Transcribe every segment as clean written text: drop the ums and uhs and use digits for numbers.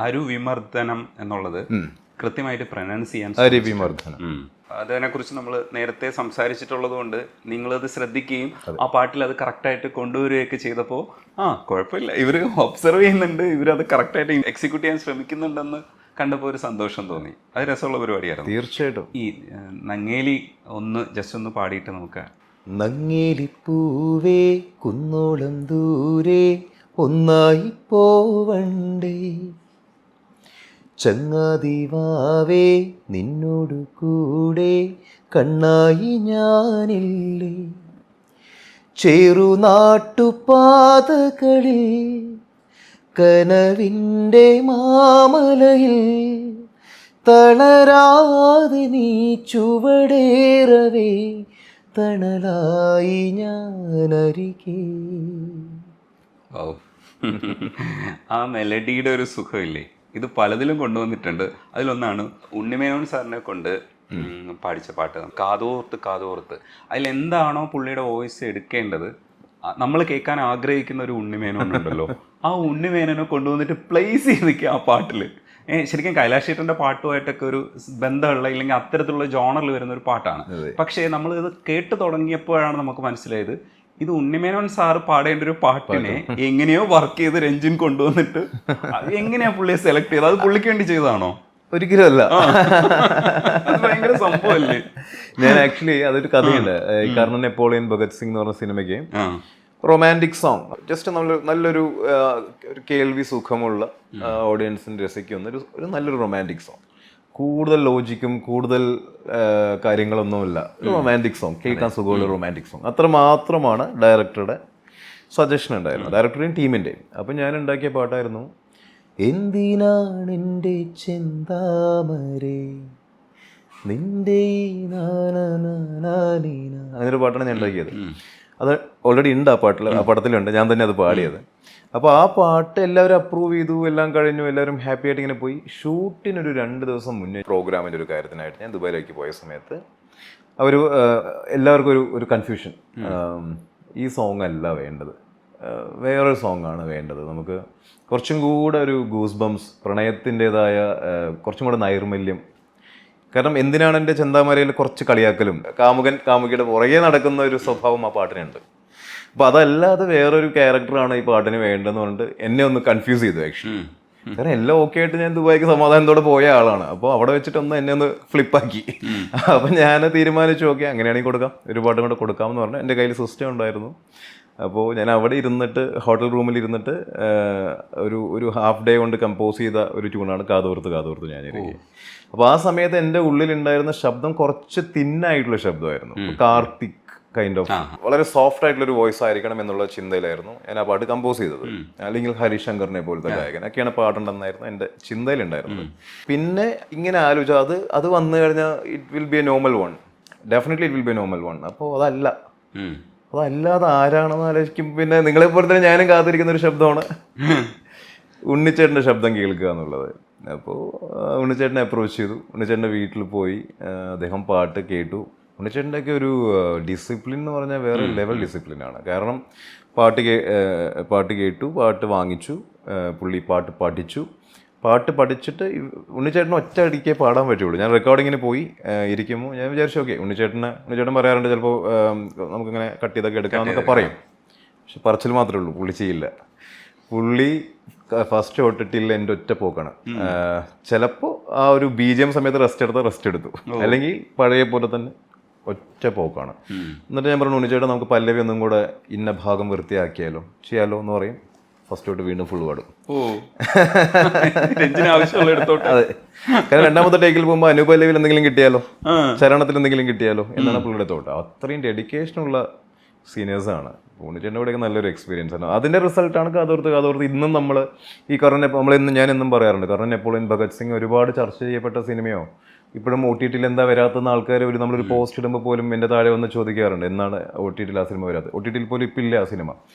അരുവിമർദ്ദനം എന്നുള്ളത് കൃത്യമായിട്ട് പ്രൊനൗൺസ് ചെയ്യാൻ അരുവിമർദ്ദനം അതിനെക്കുറിച്ച് നമ്മൾ നേരത്തെ സംസാരിച്ചിട്ടുള്ളത് കൊണ്ട് നിങ്ങളത് ശ്രദ്ധിക്കുകയും ആ പാട്ടിൽ അത് കറക്റ്റായിട്ട് കൊണ്ടുവരികയൊക്കെ ചെയ്തപ്പോൾ കുഴപ്പമില്ല, ഇവർ ഒബ്സർവ് ചെയ്യുന്നുണ്ട്, ഇവരത് കറക്റ്റായിട്ട് എക്സിക്യൂട്ട് ചെയ്യാൻ ശ്രമിക്കുന്നുണ്ടെന്ന് കണ്ടപ്പോൾ ഒരു സന്തോഷം തോന്നി. അത് രസമുള്ള പരിപാടിയായിരുന്നു. തീർച്ചയായിട്ടും. ഈ നങ്ങേലി ജസ്റ്റ് ഒന്ന് പാടിയിട്ട് നോക്കാം. നങ്ങേലിപ്പൂവേ കുന്നോളം ദൂരെ ഒന്നായി പോവണ്ടേ, ചങ്ങാതിവാവേ നിന്നോടു കൂടെ കണ്ണായി ഞാനില്ലേ, ചെറുനാട്ടുപാതകളിൽ കനവിൻ്റെ മാമലയിൽ തളരാതെ നീ ചുവടേറവേ തണലായി ഞാനരികെ. ആ മെലഡിയുടെ ഒരു സുഖമില്ലേ, ഇത് പലതിലും കൊണ്ടുവന്നിട്ടുണ്ട്. അതിലൊന്നാണ് ഉണ്ണിമേനോൻ സാറിനെ കൊണ്ട് പാടിച്ച പാട്ട് കാതോർത്ത് കാതോർത്ത്. അതിലെന്താണോ പുള്ളിയുടെ വോയിസ് എടുക്കേണ്ടത്, നമ്മൾ കേൾക്കാൻ ആഗ്രഹിക്കുന്ന ഒരു ഉണ്ണിമേനോൻ ഉണ്ടല്ലോ, ആ ഉണ്ണിമേനോനെ കൊണ്ടുവന്നിട്ട് പ്ലേസ് ചെയ്ത് നിൽക്കുക ആ പാട്ടിൽ. ശരിക്കും കൈലാഷ് ചേട്ടൻ്റെ പാട്ടുമായിട്ടൊക്കെ ഒരു ബന്ധമുള്ള, ഇല്ലെങ്കിൽ അത്തരത്തിലുള്ള ജോണറിൽ വരുന്ന ഒരു പാട്ടാണ്. പക്ഷേ നമ്മൾ ഇത് കേട്ട് തുടങ്ങിയപ്പോഴാണ് നമുക്ക് മനസ്സിലായത് ഇത് ഉണ്ണിമേനോൻ സാറ് പാടേണ്ട ഒരു പാട്ടിനെ എങ്ങനെയോ വർക്ക് ചെയ്ത് രഞ്ജിൻ കൊണ്ടുവന്നിട്ട് എങ്ങനെയാ പുള്ളിയെ സെലക്ട് ചെയ്തത്? അത് പുള്ളിക്ക് വേണ്ടി ചെയ്തതാണോ? ഒരിക്കലും അല്ല. ഭയങ്കര സംഭവമല്ലേ. ഞാൻ ആക്ച്വലി അതൊരു കഥയുണ്ട്. കർണൻ നെപ്പോളിയൻ ഭഗത് സിംഗ് എന്ന് പറഞ്ഞ സിനിമയ്ക്ക് റൊമാൻറ്റിക് സോങ്, ജസ്റ്റ് നല്ലൊരു കേൾവി സുഖമുള്ള ഓഡിയൻസിന് രസിക്കുന്ന ഒരു നല്ലൊരു റൊമാൻറ്റിക് സോങ്, കൂടുതൽ ലോജിക്കും കൂടുതൽ കാര്യങ്ങളൊന്നുമില്ല, റൊമാൻറ്റിക് സോങ്, കേൾക്കാൻ സുഖമുള്ള റൊമാൻറ്റിക് സോങ്, അത്ര മാത്രമാണ് ഡയറക്ടറുടെ സജഷൻ ഉണ്ടായിരുന്നു, ഡയറക്ടറുടെയും ടീമിൻ്റെയും. അപ്പം ഞാൻ ഉണ്ടാക്കിയ പാട്ടായിരുന്നു എന്തിനാണ് എൻ്റെ ചെന്താമരേ നിന്റെ അങ്ങനൊരു പാട്ടാണ് ഞാൻ ഉണ്ടാക്കിയത്. അത് ഓൾറെഡി ഉണ്ട് ആ പാട്ടിൽ, ആ പടത്തിലുണ്ട്, ഞാൻ തന്നെ അത് പാടിയത്. അപ്പോൾ ആ പാട്ട് എല്ലാവരും അപ്രൂവ് ചെയ്തു, എല്ലാം കഴിഞ്ഞു, എല്ലാവരും ഹാപ്പി ആയിട്ട് ഇങ്ങനെ പോയി. ഷൂട്ടിനൊരു 2 ദിവസം മുന്നേ പ്രോഗ്രാമിൻ്റെ ഒരു കാര്യത്തിനായിട്ട് ഞാൻ ദുബായിലേക്ക് പോയ സമയത്ത് എല്ലാവർക്കും ഒരു കൺഫ്യൂഷൻ, ഈ സോങ് അല്ല വേണ്ടത്, വേറൊരു സോങ്ങാണ് വേണ്ടത്, നമുക്ക് കുറച്ചും കൂടെ ഒരു ഗൂസ് ബംസ്, പ്രണയത്തിൻ്റെതായ കുറച്ചും കൂടെ നൈർമല്യം. കാരണം എന്തിനാണ് എൻ്റെ ചെന്താമരയിൽ കുറച്ച് കളിയാക്കലും കാമുകൻ കാമുകിയുടെ പുറകെ നടക്കുന്ന ഒരു സ്വഭാവം ആ പാട്ടിനുണ്ട്. അപ്പോൾ അതല്ലാതെ വേറൊരു ക്യാരക്ടറാണ് ഈ പാട്ടിന് വേണ്ടതെന്ന് പറഞ്ഞിട്ട് എന്നെ ഒന്ന് കൺഫ്യൂസ് ചെയ്തു ആക്ച്വലി. കാരണം എല്ലാം ഓക്കെ ആയിട്ട് ഞാൻ ദുബായിക്ക് സമാധാനത്തോടെ പോയ ആളാണ്. അപ്പോൾ അവിടെ വെച്ചിട്ടൊന്ന് എന്നെ ഒന്ന് ഫ്ലിപ്പാക്കി. അപ്പം ഞാൻ തീരുമാനിച്ചു, ഓക്കെ അങ്ങനെയാണെങ്കിൽ കൊടുക്കാം, ഒരു പാട്ടും കൂടെ കൊടുക്കാമെന്ന് പറഞ്ഞു. എൻ്റെ കയ്യിൽ സിസ്റ്റം ഉണ്ടായിരുന്നു. അപ്പോൾ ഞാൻ അവിടെ ഇരുന്നിട്ട് ഹോട്ടൽ റൂമിൽ ഇരുന്നിട്ട് ഒരു ഹാഫ് ഡേ കൊണ്ട് കമ്പോസ് ചെയ്ത ഒരു ട്യൂണാണ് കാതോർത്ത് കാതോർത്ത് ഞാൻ ഇറങ്ങി. അപ്പോൾ ആ സമയത്ത് എൻ്റെ ഉള്ളിലുണ്ടായിരുന്ന ശബ്ദം കുറച്ച് തിന്നായിട്ടുള്ള ശബ്ദമായിരുന്നു, കാർത്തിക് കൈൻഡ് ഓഫ് വളരെ സോഫ്റ്റ് ആയിട്ടുള്ള ഒരു വോയിസ് ആയിരിക്കണം എന്നുള്ള ചിന്തയിലായിരുന്നു ഞാൻ ആ പാട്ട് കമ്പോസ് ചെയ്തത്. അല്ലെങ്കിൽ ഹരിശങ്കറിനെ പോലത്തെ ഗായകൻ ഒക്കെയാണ് പാട്ടുണ്ടെന്നായിരുന്നു എൻ്റെ ചിന്തയിലുണ്ടായിരുന്നത്. പിന്നെ ഇങ്ങനെ ആലോചിച്ചാൽ അത് വന്നു കഴിഞ്ഞാൽ it will be A normal one, definitely it will be A normal one. അപ്പോൾ അതല്ലാതെ ആരാണെന്ന് ആലോചിക്കും. പിന്നെ നിങ്ങളെപ്പോലെ തന്നെ ഞാനും കാത്തിരിക്കുന്ന ഒരു ശബ്ദമാണ് ഉണ്ണിച്ചേട്ടൻ്റെ ശബ്ദം കേൾക്കുക എന്നുള്ളത്. അപ്പോൾ ഉണ്ണിച്ചേട്ടനെ അപ്രോച്ച് ചെയ്തു, ഉണ്ണിച്ചേട്ടൻ്റെ വീട്ടിൽ പോയി, അദ്ദേഹം പാട്ട് കേട്ടു. ഉണ്ണിച്ചേട്ടൻ്റെയൊക്കെ ഒരു ഡിസിപ്ലിൻ എന്ന് പറഞ്ഞാൽ വേറെ ലെവൽ ഡിസിപ്ലിനാണ്. കാരണം പാട്ട് കേട്ടു, പാട്ട് വാങ്ങിച്ചു, പുള്ളി പാട്ട് പഠിച്ചിട്ട് ഉണ്ണിച്ചേട്ടൻ ഒറ്റ അടിക്കേ പാടാൻ പറ്റുള്ളൂ. ഞാൻ റെക്കോർഡിങ്ങിന് പോയി ഇരിക്കുമ്പോൾ ഞാൻ വിചാരിച്ചു, ഓക്കെ ഉണ്ണിച്ചേട്ടൻ പറയാറുണ്ട് ചിലപ്പോൾ നമുക്കിങ്ങനെ കട്ട് ചെയ്തൊക്കെ എടുക്കാമെന്നൊക്കെ പറയും. പക്ഷെ പറച്ചിൽ മാത്രമേ ഉള്ളൂ, പുള്ളി ചെയ്യില്ല. പുള്ളി ഫസ്റ്റ് തൊട്ടിട്ടില്ല എൻ്റെ ഒറ്റ പോക്കാണ്. ചിലപ്പോൾ ആ ഒരു BGM സമയത്ത് റെസ്റ്റ് എടുത്തു, അല്ലെങ്കിൽ പഴയ പോലെ തന്നെ ഒറ്റ പോക്കാണ്. എന്നിട്ട് ഞാൻ പറഞ്ഞു, ഉണ്ണിച്ചേട്ടൻ നമുക്ക് പല്ലവി ഒന്നും കൂടെ ഇന്ന ഭാഗം വൃത്തിയാക്കിയാലോ ചെയ്യാലോ എന്ന് പറയും. ഫസ്റ്റ് തൊട്ട് വീണ്ടും ഫുൾ പാടും. അതെ, കാരണം രണ്ടാമത്തെ ടേക്കിൽ പോകുമ്പോൾ അനുപല്ലവിൽ എന്തെങ്കിലും കിട്ടിയാലോ, ചരണത്തിൽ എന്തെങ്കിലും കിട്ടിയാലോ എന്നാണ് പുള്ളിയുടെ തോട്ട്. അത്രയും ഡെഡിക്കേഷനുള്ള സീനിയേഴ്സാണ്. ഉണ്ണിച്ചേട്ടൻ്റെ കൂടെയൊക്കെ നല്ലൊരു എക്സ്പീരിയൻസ് ആണ്. അതിൻ്റെ റിസൾട്ടാണ് കാതോർത്ത്. ഇന്നും നമ്മൾ ഈ ഞാൻ എന്നും പറയാറുണ്ട്, കർണൻ നെപ്പോളിയൻ ഭഗത് സിംഗ് ഒരുപാട് ചർച്ച ചെയ്യപ്പെട്ട സിനിമയോ ഇപ്പോഴും OTT എന്താ വരാത്തെന്ന് ആൾക്കാർ നമ്മളൊരു പോസ്റ്റ് ഇടുമ്പോൾ പോലും എൻ്റെ താഴെ വന്ന് ചോദിക്കാറുണ്ട്, എന്നാണ് OTT ആ സിനിമ വരാത്തത്. OTT പോലും ഇപ്പം ഇല്ല ആ സിനിമ.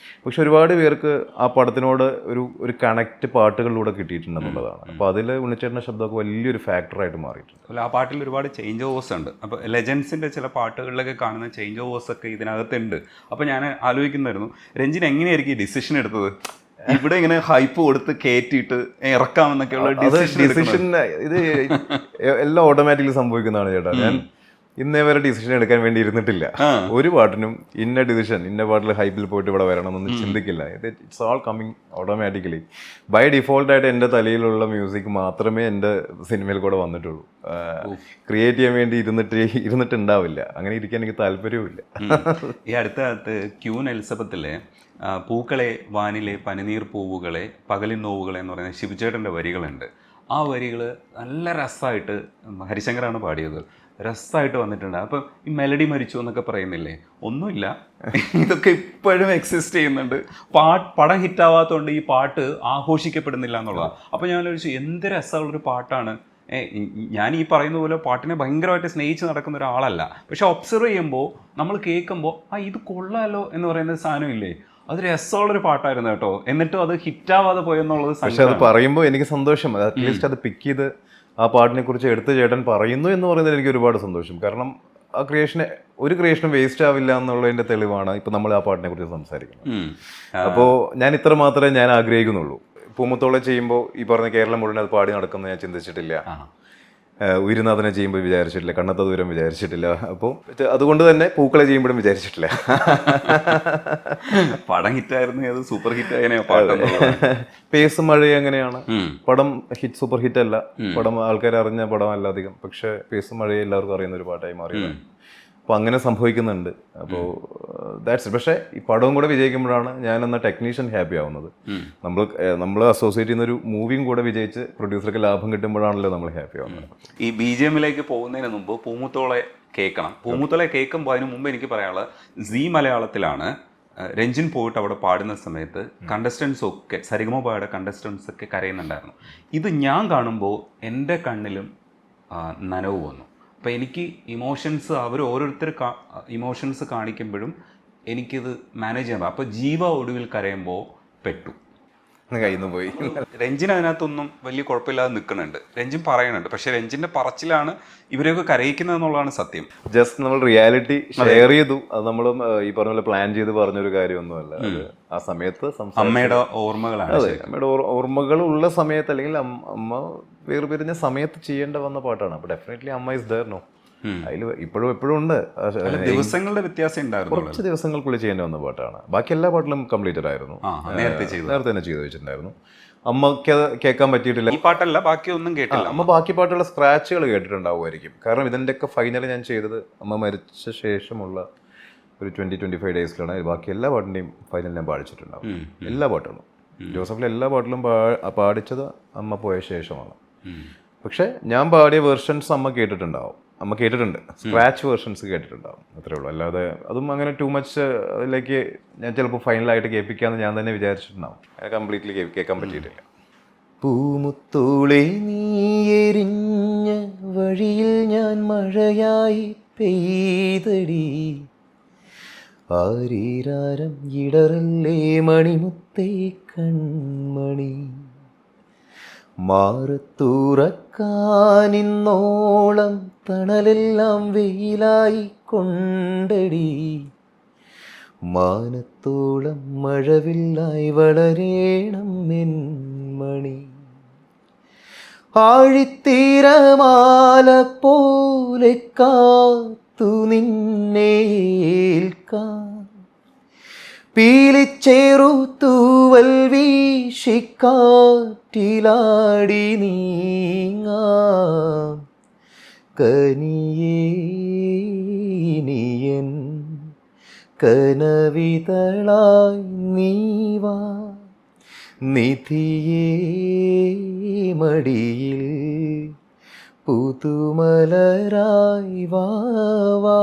പക്ഷെ ഒരുപാട് പേർക്ക് ആ പടത്തിനോട് ഒരു കണക്റ്റ് പാട്ടുകളിലൂടെ കിട്ടിയിട്ടുണ്ടെന്നുള്ളതാണ്. അപ്പോൾ അതിൽ ഉണ്ണിച്ചേട്ടൻ്റെ ശബ്ദമൊക്കെ വലിയൊരു ഫാക്ടറായിട്ട് മാറിയിട്ടുണ്ട്. ആ പാട്ടിൽ ഒരുപാട് ചേഞ്ച് ഓവേഴ്സ് ഉണ്ട്. അപ്പോൾ ലെജൻസിൻ്റെ ചില പാട്ടുകളിലൊക്കെ കാണുന്ന ചേഞ്ച് ഓവേഴ്സ് ഒക്കെ ഇതിനകത്തുണ്ട്. അപ്പോൾ ഞാൻ ആലോചിക്കുന്നായിരുന്നു, രഞ്ജിൻ എങ്ങനെയായിരിക്കും ഈ ഡിസിഷൻ എടുത്തത്? ഇവിടെ ഇങ്ങനെ ഹൈപ്പ് കൊടുത്ത് കയറ്റിയിട്ട് ഇറക്കാമെന്നൊക്കെയുള്ള അത് ഡിസിഷൻ ഡിസിഷൻ ഇത് എല്ലാം ഓട്ടോമാറ്റിക്കലി സംഭവിക്കുന്നതാണ് ചേട്ടാ. ഞാൻ ഇന്നേ വരെ ഡിസിഷൻ എടുക്കാൻ വേണ്ടി ഇരുന്നിട്ടില്ല. ഒരു പാട്ടിനും ഇന്ന ഡിസിഷൻ, ഇന്ന പാട്ടിൽ ഹൈപ്പിൽ പോയിട്ട് ഇവിടെ വരണം എന്നൊന്നും ചിന്തിക്കില്ല. It's all coming automatically. By ഡിഫോൾട്ടായിട്ട് എൻ്റെ തലയിലുള്ള മ്യൂസിക് മാത്രമേ എൻ്റെ സിനിമയിൽ കൂടെ വന്നിട്ടുള്ളൂ. ക്രിയേറ്റ് ചെയ്യാൻ വേണ്ടി ഇരുന്നിട്ടുണ്ടാവില്ല. അങ്ങനെ ഇരിക്കാൻ എനിക്ക് താല്പര്യവുമില്ല. ഈ അടുത്ത കാലത്ത് ക്യൂൻ എലിസബത്തിലെ പൂക്കളെ വാനിലെ പനിനീർ പൂവുകളെ പകലിൻ നോവുകളെ എന്ന് പറയുന്ന ശിവചേട്ടൻ്റെ വരികളുണ്ട്. ആ വരികൾ നല്ല രസമായിട്ട് ഹരിശങ്കറാണ് പാടിയത്, രസമായിട്ട് വന്നിട്ടുണ്ട്. അപ്പം ഈ മെലഡി മരിച്ചു എന്നൊക്കെ പറയുന്നില്ലേ, ഒന്നുമില്ല, ഇതൊക്കെ ഇപ്പോഴും എക്സിസ്റ്റ് ചെയ്യുന്നുണ്ട്. പടം ഹിറ്റാവാത്തതുകൊണ്ട് ഈ പാട്ട് ആഘോഷിക്കപ്പെടുന്നില്ല എന്നുള്ളതാണ്. അപ്പം ഞാൻ ചോദിച്ചു എന്ത് രസമുള്ളൊരു പാട്ടാണ്. ഞാൻ ഈ പറയുന്ന പോലെ പാട്ടിനെ ഭയങ്കരമായിട്ട് സ്നേഹിച്ച് നടക്കുന്ന ഒരാളല്ല, പക്ഷെ ഒബ്സർവ് ചെയ്യുമ്പോൾ നമ്മൾ കേൾക്കുമ്പോൾ ഇത് കൊള്ളാലോ എന്ന് പറയുന്ന സാധനമില്ലേ, അത് രസമുള്ളൊരു പാട്ടായിരുന്നു കേട്ടോ, എന്നിട്ടും അത് ഹിറ്റാവാതെ പോയെന്നുള്ളത്. പക്ഷെ അത് പറയുമ്പോൾ എനിക്ക് സന്തോഷം. അറ്റ്ലീസ്റ്റ് അത് പിക്ക് ചെയ്ത് ആ പാട്ടിനെ കുറിച്ച് എടുത്ത് ചേട്ടൻ പറയുന്നു എന്ന് പറയുന്നതിൽ എനിക്ക് ഒരുപാട് സന്തോഷം. കാരണം ആ ഒരു ക്രിയേഷനും വേസ്റ്റ് ആവില്ല എന്നുള്ളതിന്റെ തെളിവാണ് ഇപ്പൊ നമ്മൾ ആ പാട്ടിനെ കുറിച്ച് സംസാരിക്കുന്നത്. അപ്പോൾ ഞാൻ ഇത്ര മാത്രമേ ഞാൻ ആഗ്രഹിക്കുന്നുള്ളൂ. പൂമുത്തോളം ചെയ്യുമ്പോൾ ഈ പറഞ്ഞ കേരളം മുഴുവൻ അത് പാടി നടക്കുന്നത് ഞാൻ ചിന്തിച്ചിട്ടില്ല. ഉയരുന്നാഥനെ ചെയ്യുമ്പോൾ വിചാരിച്ചിട്ടില്ല, കണ്ണത്ത ദൂരം വിചാരിച്ചിട്ടില്ല. അപ്പോൾ അതുകൊണ്ട് തന്നെ പൂക്കളെ ചെയ്യുമ്പോഴും വിചാരിച്ചിട്ടില്ല. പടം ഹിറ്റായിരുന്നു, അത് സൂപ്പർ ഹിറ്റ്. പേസ് മഴ എങ്ങനെയാണ് പടം സൂപ്പർ ഹിറ്റ് അല്ല, പടം ആൾക്കാർ അറിഞ്ഞ പടമല്ല അധികം, പക്ഷെ പേസ് മഴ എല്ലാവർക്കും അറിയുന്ന ഒരു പാട്ടായി മാറിയതാണ്. അപ്പോൾ അങ്ങനെ സംഭവിക്കുന്നുണ്ട്. അപ്പോൾ ദാറ്റ്സ്. പക്ഷേ ഈ പടവും കൂടെ വിജയിക്കുമ്പോഴാണ് ഞാൻ എന്ന ടെക്നീഷ്യൻ ഹാപ്പി ആവുന്നത്. നമ്മൾ അസോസിയേറ്റ് ചെയ്യുന്ന ഒരു മൂവിയും കൂടെ വിജയിച്ച് പ്രൊഡ്യൂസർക്ക് ലാഭം കിട്ടുമ്പോഴാണല്ലോ നമ്മൾ ഹാപ്പി ആവുന്നത്. ഈ BGMലേക്ക് പോകുന്നതിന് മുമ്പ് പൂമുത്തോളെ കേൾക്കണം. പൂമുത്തോളെ കേൾക്കുമ്പോൾ അതിന് മുമ്പ് എനിക്ക് പറയാനുള്ളത്, സീ മലയാളത്തിലാണ് രഞ്ജിൻ പോയിട്ട് അവിടെ പാടുന്ന സമയത്ത് കണ്ടസ്റ്റൻസ് ഒക്കെ സരിഗമപായുടെ കണ്ടസ്റ്റൻസ് ഒക്കെ കരയുന്നുണ്ടായിരുന്നു. ഇത് ഞാൻ കാണുമ്പോൾ എൻ്റെ കണ്ണിലും നനവ് വന്നു. അപ്പോൾ എനിക്ക് ഇമോഷൻസ് ഓരോരുത്തർ ഇമോഷൻസ് കാണിക്കുമ്പോഴും എനിക്കിത് മാനേജ് ചെയ്യാൻ. അപ്പോൾ ജീവ ഒടുവിൽ കരയുമ്പോൾ പെട്ടു, കയ്യിൽ നിന്ന് പോയി. രഞ്ജിൻ അതിനകത്തൊന്നും വലിയ കുഴപ്പമില്ലാതെ നിൽക്കുന്നുണ്ട്, രഞ്ജിൻ പറയുന്നുണ്ട്. പക്ഷെ രഞ്ജിൻ്റെ പറച്ചിലാണ് ഇവരെയൊക്കെ കരയിക്കുന്നത് എന്നുള്ളതാണ് സത്യം. ജസ്റ്റ് നമ്മൾ റിയാലിറ്റി ഷെയർ ചെയ്തു. അത് നമ്മൾ ഈ പറഞ്ഞ പോലെ പ്ലാൻ ചെയ്ത് പറഞ്ഞൊരു കാര്യമൊന്നുമല്ല. അത് ആ സമയത്ത് അമ്മയുടെ ഓർമ്മകളാണ്. അതെ, അമ്മയുടെ ഓർമ്മകൾ ഉള്ള സമയത്ത്, അല്ലെങ്കിൽ അമ്മ വേർപിരിഞ്ഞ സമയത്ത് ചെയ്യേണ്ട വന്ന പാട്ടാണ്. അപ്പൊ ഡെഫിനറ്റ്ലി അമ്മ ഇസ് ദേർ. നോ, അതിൽ എപ്പോഴും ഉണ്ട്. ദിവസങ്ങളുടെ വ്യത്യാസം ഉണ്ടായിരുന്നു. കുറച്ച് ദിവസങ്ങൾക്കുള്ളിൽ ചെയ്യേണ്ടി വന്ന പാട്ടാണ്. ബാക്കി എല്ലാ പാട്ടിലും കംപ്ലീറ്റഡ് ആയിരുന്നു, നേരത്തെ തന്നെ ചെയ്തു വെച്ചിട്ടുണ്ടായിരുന്നു. അമ്മക്ക് അത് കേൾക്കാൻ പറ്റിയിട്ടില്ല. ഈ പാട്ടല്ല, ബാക്കി ഒന്നും കേട്ടില്ല. അമ്മ ബാക്കി പാട്ടുള്ള സ്ക്രാച്ചുകൾ കേട്ടിട്ടുണ്ടാവുമായിരിക്കും. കാരണം ഇതിൻ്റെയൊക്കെ ഫൈനൽ ഞാൻ ചെയ്തത് അമ്മ മരിച്ച ശേഷമുള്ള ഒരു 20-25 ഡേയ്സിലാണ്. ബാക്കി എല്ലാ പാട്ടിൻ്റെയും ഫൈനൽ ഞാൻ പാടിച്ചിട്ടുണ്ടാവും. എല്ലാ പാട്ടുകളും ജോസഫിലെ എല്ലാ പാട്ടിലും പാടിച്ചത് അമ്മ പോയ ശേഷമാണ്. പക്ഷെ ഞാൻ പാടിയ വേർഷൻസ് അമ്മ കേട്ടിട്ടുണ്ടാവും. അമ്മ കേട്ടിട്ടുണ്ട്, സ്ക്രാച്ച് വേർഷൻസ് കേട്ടിട്ടുണ്ടാവും, അത്രേ ഉള്ളൂ. അല്ലാതെ അതും അങ്ങനെ ടു മച്ച് അതിലേക്ക് ഞാൻ ചിലപ്പോൾ ഫൈനലായിട്ട് കേൾപ്പിക്കാമെന്ന് ഞാൻ തന്നെ വിചാരിച്ചിട്ടുണ്ടാവും. അങ്ങനെ കംപ്ലീറ്റ്ലി കേൾക്കാൻ പറ്റിയിട്ടില്ല. പൂമുത്തോളെ നീയെരിഞ്ഞ വഴിയിൽ ഞാൻ മഴയായി പെയ്തടി, ആരീരാരം ഇടറല്ലേ മണിമുത്തേ കൺമണി, മാറത്തൂറക്കാനിന്നോളം തണലെല്ലാം വെയിലായി കൊണ്ടടി, മാനത്തോളം മഴവില്ലായി വളരേണം മെന്മണി, ആഴിത്തീരമാല പോലെ കാത്തു നിന്നേൽക്കാൻ, പീലിച്ചേറു തൂവൽ വീശിക്കാറ്റിലാടി നീങ്ങാം, കനിയേ നീയൻ കനവിതളായി നീവാ, നിധിയേ മടിയിൽ പുതുമലരായി വാവാ.